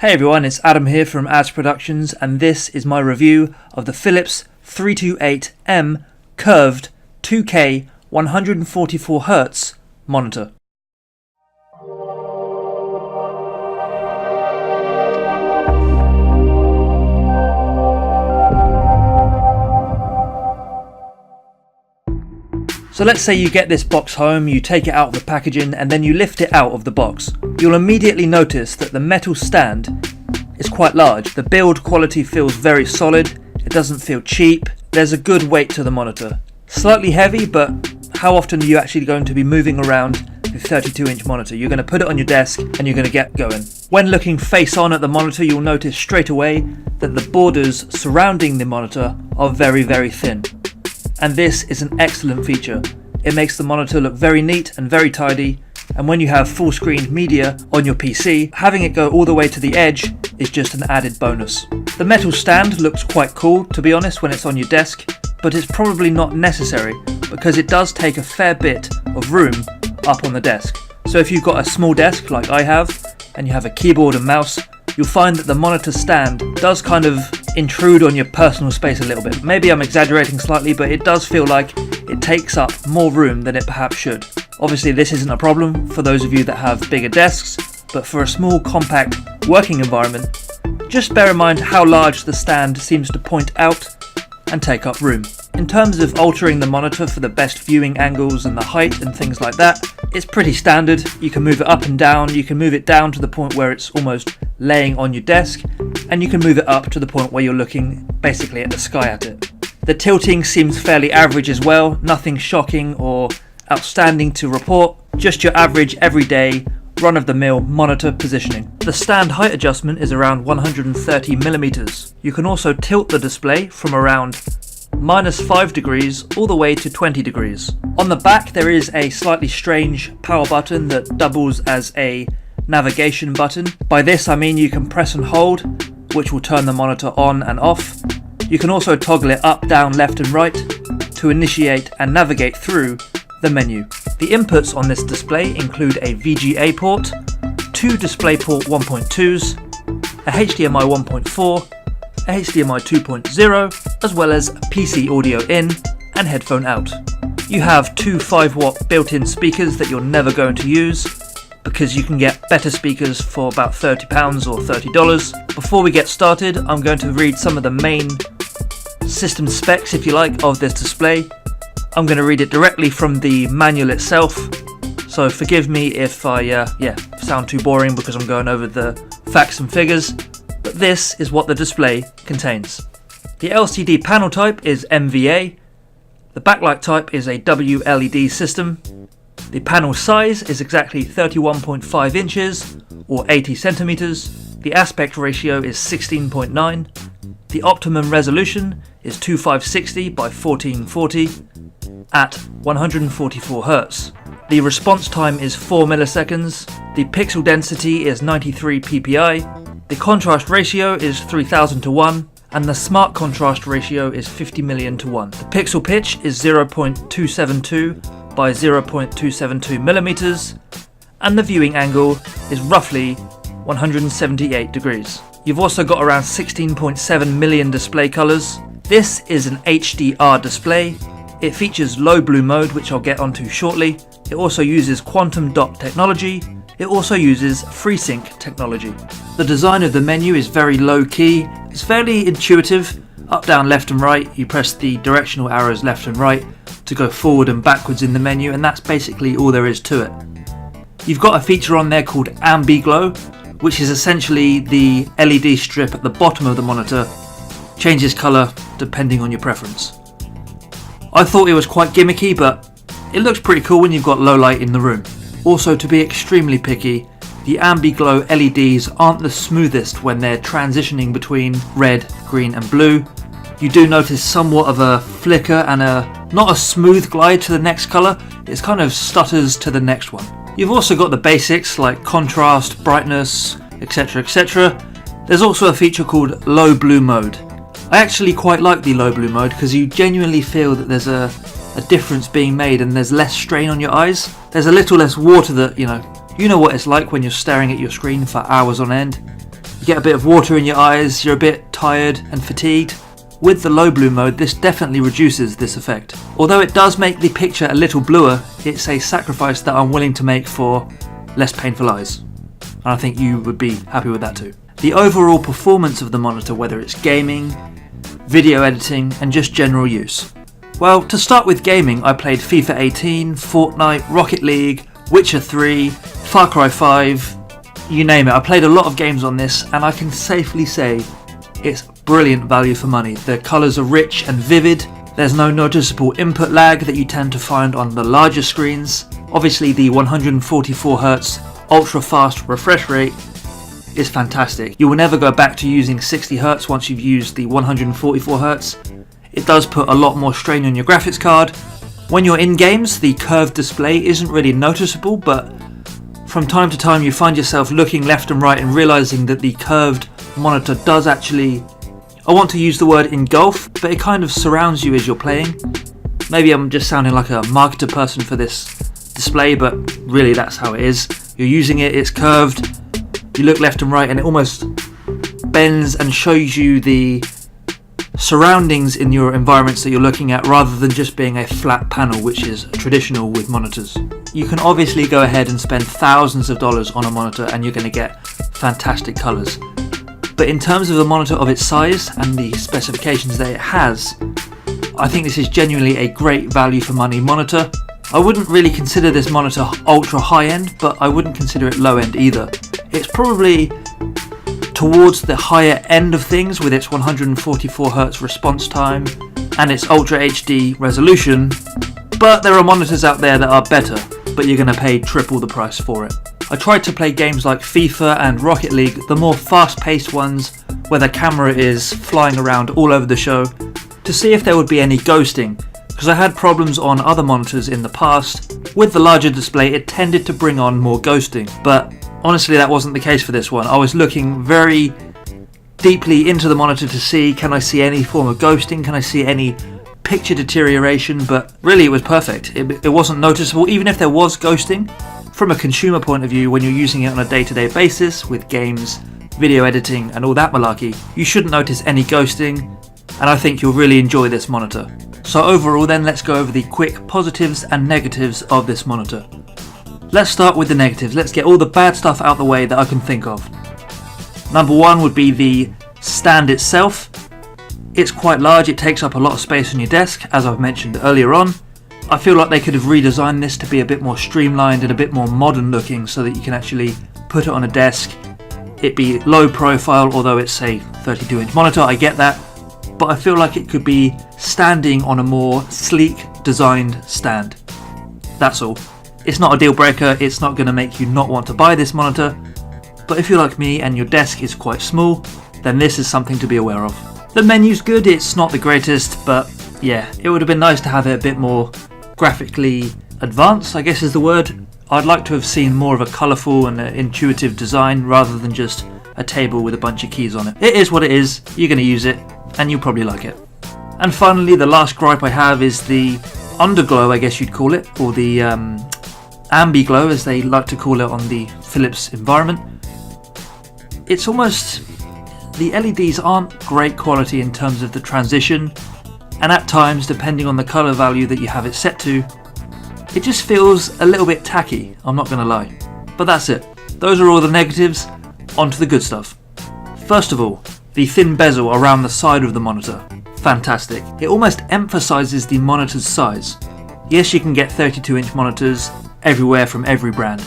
Hey everyone, it's Adam here from Ads Productions, and this is my review of the Philips 328M curved 2K 144Hz monitor. So let's say you get this box home, you take it out of the packaging and then you lift it out of the box. You'll immediately notice that the metal stand is quite large. The build quality feels very solid, it doesn't feel cheap, there's a good weight to the monitor. Slightly heavy, but how often are you actually going to be moving around a 32-inch monitor? You're going to put it on your desk and you're going to get going. When looking face on at the monitor, you'll notice straight away that the borders surrounding the monitor are very, very thin. And this is an excellent feature. It makes the monitor look very neat and very tidy, and when you have full screen media on your PC, having it go all the way to the edge is just an added bonus. The metal stand looks quite cool, to be honest, when it's on your desk, but it's probably not necessary because it does take a fair bit of room up on the desk. So if you've got a small desk like I have, and you have a keyboard and mouse, you'll find that the monitor stand does kind of intrude on your personal space a little bit. Maybe I'm exaggerating slightly, but it does feel like it takes up more room than it perhaps should. Obviously this isn't a problem for those of you that have bigger desks, but for a small compact working environment, just bear in mind how large the stand seems to point out and take up room. In terms of altering the monitor for the best viewing angles and the height and things like that, it's pretty standard. You can move it up and down, you can move it down to the point where it's almost laying on your desk, and you can move it up to the point where you're looking basically at the sky at it. The tilting seems fairly average as well, nothing shocking or outstanding to report, just your average everyday run-of-the-mill monitor positioning. The stand height adjustment is around 130mm. You can also tilt the display from around -5 degrees all the way to 20 degrees. On the back there is a slightly strange power button that doubles as a navigation button. By this I mean you can press and hold, which will turn the monitor on and off. You can also toggle it up, down, left and right to initiate and navigate through the menu. The inputs on this display include a VGA port, 2 DisplayPort 1.2s, a HDMI 1.4, a HDMI 2.0, as well as PC audio in and headphone out. You have 2 5-watt built-in speakers that you're never going to use because you can get better speakers for about £30 or $30. Before we get started, I'm going to read some of the main system specs, if you like, of this display. I'm going to read it directly from the manual itself, so forgive me if I sound too boring because I'm going over the facts and figures, but this is what the display contains. The LCD panel type is MVA, the backlight type is a WLED system, the panel size is exactly 31.5 inches or 80 centimeters, the aspect ratio is 16.9, the optimum resolution is 2560 by 1440 at 144 Hz. The response time is 4 milliseconds, the pixel density is 93 ppi, the contrast ratio is 3000 to 1, and the smart contrast ratio is 50 million to 1. The pixel pitch is 0.272 by 0.272 millimeters, and the viewing angle is roughly 178 degrees. You've also got around 16.7 million display colors. This is an HDR display. It features low blue mode, which I'll get onto shortly. It also uses quantum dot technology. It also uses FreeSync technology. The design of the menu is very low key. It's fairly intuitive. Up, down, left and right. You press the directional arrows left and right to go forward and backwards in the menu, and that's basically all there is to it. You've got a feature on there called Ambi-Glow, which is essentially the LED strip at the bottom of the monitor. Changes colour depending on your preference. I thought it was quite gimmicky, but it looks pretty cool when you've got low light in the room. Also, to be extremely picky, the Ambi-Glow LEDs aren't the smoothest when they're transitioning between red, green and blue. You do notice somewhat of a flicker and not a smooth glide to the next colour, it kind of stutters to the next one. You've also got the basics like contrast, brightness, etc, etc. There's also a feature called low blue mode. I actually quite like the low blue mode because you genuinely feel that there's a difference being made and there's less strain on your eyes. There's a little less water that, you know what it's like when you're staring at your screen for hours on end. you get a bit of water in your eyes, you're a bit tired and fatigued. With the low blue mode, this definitely reduces this effect. Although it does make the picture a little bluer, it's a sacrifice that I'm willing to make for less painful eyes. And I think you would be happy with that too. The overall performance of the monitor, whether it's gaming, video editing, and just general use. Well, to start with gaming, I played FIFA 18, Fortnite, Rocket League, Witcher 3, Far Cry 5, you name it. I played a lot of games on this, and I can safely say it's brilliant value for money. The colours are rich and vivid. There's no noticeable input lag that you tend to find on the larger screens. Obviously the 144Hz ultra fast refresh rate is fantastic. You will never go back to using 60Hz once you've used the 144Hz. It does put a lot more strain on your graphics card. When you're in games, the curved display isn't really noticeable, but from time to time you find yourself looking left and right and realising that the curved monitor does actually, I want to use the word engulf, but it kind of surrounds you as you're playing. Maybe I'm just sounding like a marketer person for this display, but really that's how it is. You're using it, it's curved, you look left and right and it almost bends and shows you the surroundings in your environments that you're looking at, rather than just being a flat panel, which is traditional with monitors. You can obviously go ahead and spend thousands of dollars on a monitor and you're going to get fantastic colours. But in terms of the monitor of its size and the specifications that it has, I think this is genuinely a great value for money monitor. I wouldn't really consider this monitor ultra high end, but I wouldn't consider it low end either. It's probably towards the higher end of things with its 144Hz response time and its Ultra HD resolution, but there are monitors out there that are better, but you're going to pay triple the price for it. I tried to play games like FIFA and Rocket League, the more fast-paced ones where the camera is flying around all over the show, to see if there would be any ghosting, because I had problems on other monitors in the past. With the larger display it tended to bring on more ghosting, but honestly that wasn't the case for this one. I was looking very deeply into the monitor to see, can I see any form of ghosting, can I see any picture deterioration, but really it was perfect. It wasn't noticeable. Even if there was ghosting, from a consumer point of view, when you're using it on a day-to-day basis with games, video editing and all that malarkey, you shouldn't notice any ghosting, and I think you'll really enjoy this monitor. So overall then, let's go over the quick positives and negatives of this monitor. Let's start with the negatives. Let's get all the bad stuff out the way that I can think of. Number one would be the stand itself. It's quite large, it takes up a lot of space on your desk, as I've mentioned earlier on. I feel like they could have redesigned this to be a bit more streamlined and a bit more modern looking so that you can actually put it on a desk. It be low profile, although it's a 32-inch monitor, I get that, but I feel like it could be standing on a more sleek designed stand. That's all. It's not a deal breaker, it's not going to make you not want to buy this monitor, but if you're like me and your desk is quite small, then this is something to be aware of. The menu's good, it's not the greatest, but yeah, it would have been nice to have it a bit more graphically advanced, I guess is the word. I'd like to have seen more of a colourful and intuitive design rather than just a table with a bunch of keys on it. It is what it is, you're going to use it, and you'll probably like it. And finally, the last gripe I have is the underglow, I guess you'd call it, or the ambi-glow as they like to call it on the Philips environment. It's almost, the LEDs aren't great quality in terms of the transition, and at times, depending on the colour value that you have it set to, it just feels a little bit tacky, I'm not going to lie. But that's it. Those are all the negatives, on to the good stuff. First of all, the thin bezel around the side of the monitor. Fantastic. It almost emphasises the monitor's size. Yes, you can get 32-inch monitors everywhere from every brand,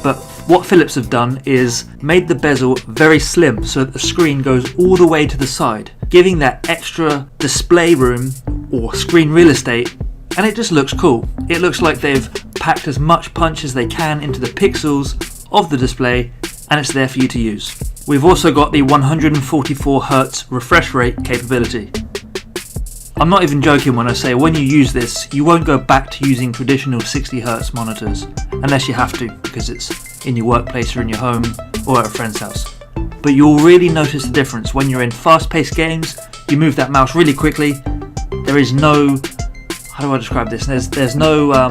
but what Philips have done is made the bezel very slim so that the screen goes all the way to the side, giving that extra display room or screen real estate, and it just looks cool. It looks like they've packed as much punch as they can into the pixels of the display, and it's there for you to use. We've also got the 144Hz refresh rate capability. I'm not even joking when I say when you use this, you won't go back to using traditional 60Hz monitors, unless you have to, because it's in your workplace or in your home or at a friend's house. But you'll really notice the difference when you're in fast-paced games. You move that mouse really quickly. There is no, how do I describe this? There's no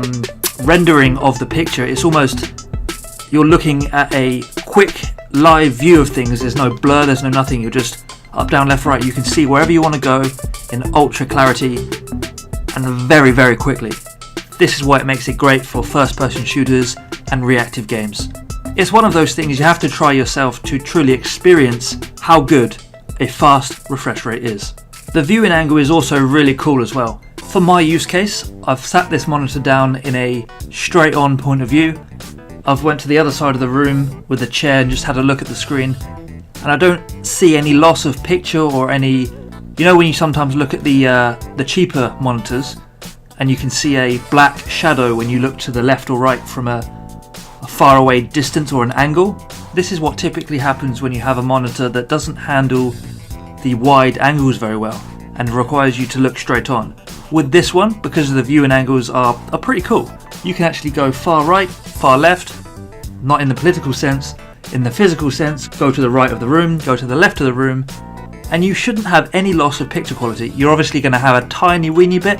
rendering of the picture. It's almost, you're looking at a quick live view of things. There's no blur, there's no nothing. You're just up, down, left, right. You can see wherever you want to go in ultra clarity and very, very quickly. This is why it makes it great for first-person shooters and reactive games. It's one of those things you have to try yourself to truly experience how good a fast refresh rate is. The viewing angle is also really cool as well. For my use case, I've sat this monitor down in a straight on point of view. I've went to the other side of the room with a chair and just had a look at the screen, and I don't see any loss of picture or any, you know when you sometimes look at the cheaper monitors and you can see a black shadow when you look to the left or right from a far away distance or an angle. This is what typically happens when you have a monitor that doesn't handle the wide angles very well and requires you to look straight on. With this one, because the viewing angles are pretty cool, you can actually go far right, far left, not in the political sense, in the physical sense, go to the right of the room, go to the left of the room, and you shouldn't have any loss of picture quality. You're obviously going to have a tiny weeny bit,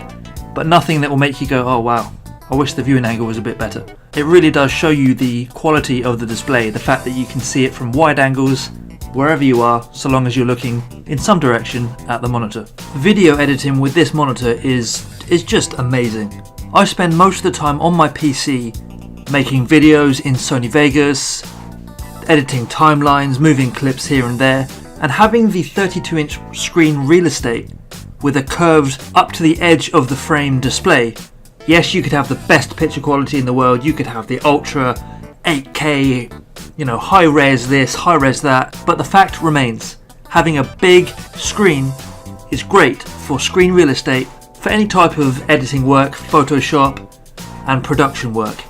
but nothing that will make you go, oh wow, I wish the viewing angle was a bit better. It really does show you the quality of the display, the fact that you can see it from wide angles, wherever you are, so long as you're looking in some direction at the monitor. Video editing with this monitor is just amazing. I spend most of the time on my PC making videos in Sony Vegas, editing timelines, moving clips here and there, and having the 32-inch screen real estate with a curved up to the edge of the frame display. Yes, you could have the best picture quality in the world, you could have the ultra 8K, high res this, high res that, but the fact remains, having a big screen is great for screen real estate for any type of editing work, Photoshop and production work.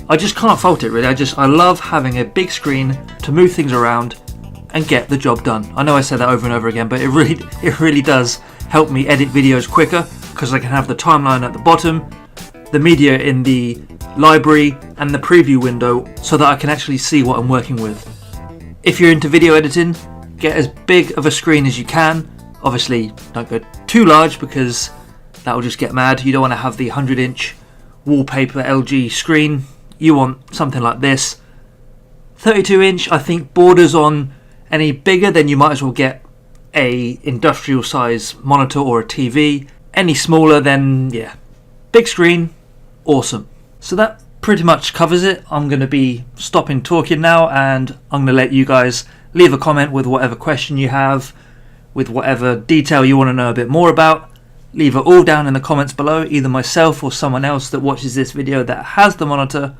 I just can't fault it really. I love having a big screen to move things around and get the job done. I know I say that over and over again, but it really does help me edit videos quicker because I can have the timeline at the bottom, the media in the library and the preview window so that I can actually see what I'm working with. If you're into video editing, get as big of a screen as you can. Obviously don't go too large because that will just get mad. You don't want to have the 100-inch wallpaper LG screen. You want something like this. 32-inch I think borders on any bigger, then you might as well get a industrial size monitor or a TV. Any smaller, then yeah, big screen, awesome. So that pretty much covers it. I'm going to be stopping talking now and I'm going to let you guys leave a comment with whatever question you have, with whatever detail you want to know a bit more about. Leave it all down in the comments below. Either myself or someone else that watches this video that has the monitor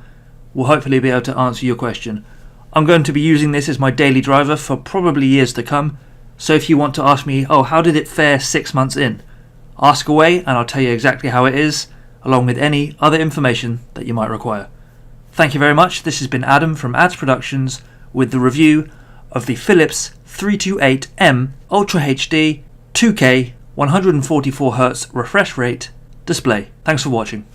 will hopefully be able to answer your question. I'm going to be using this as my daily driver for probably years to come. So if you want to ask me, oh, how did it fare 6 months in? Ask away and I'll tell you exactly how it is, along with any other information that you might require. Thank you very much. This has been Adam from Ads Productions with the review of the Philips 328M Ultra HD 2K 144Hz refresh rate display. Thanks for watching.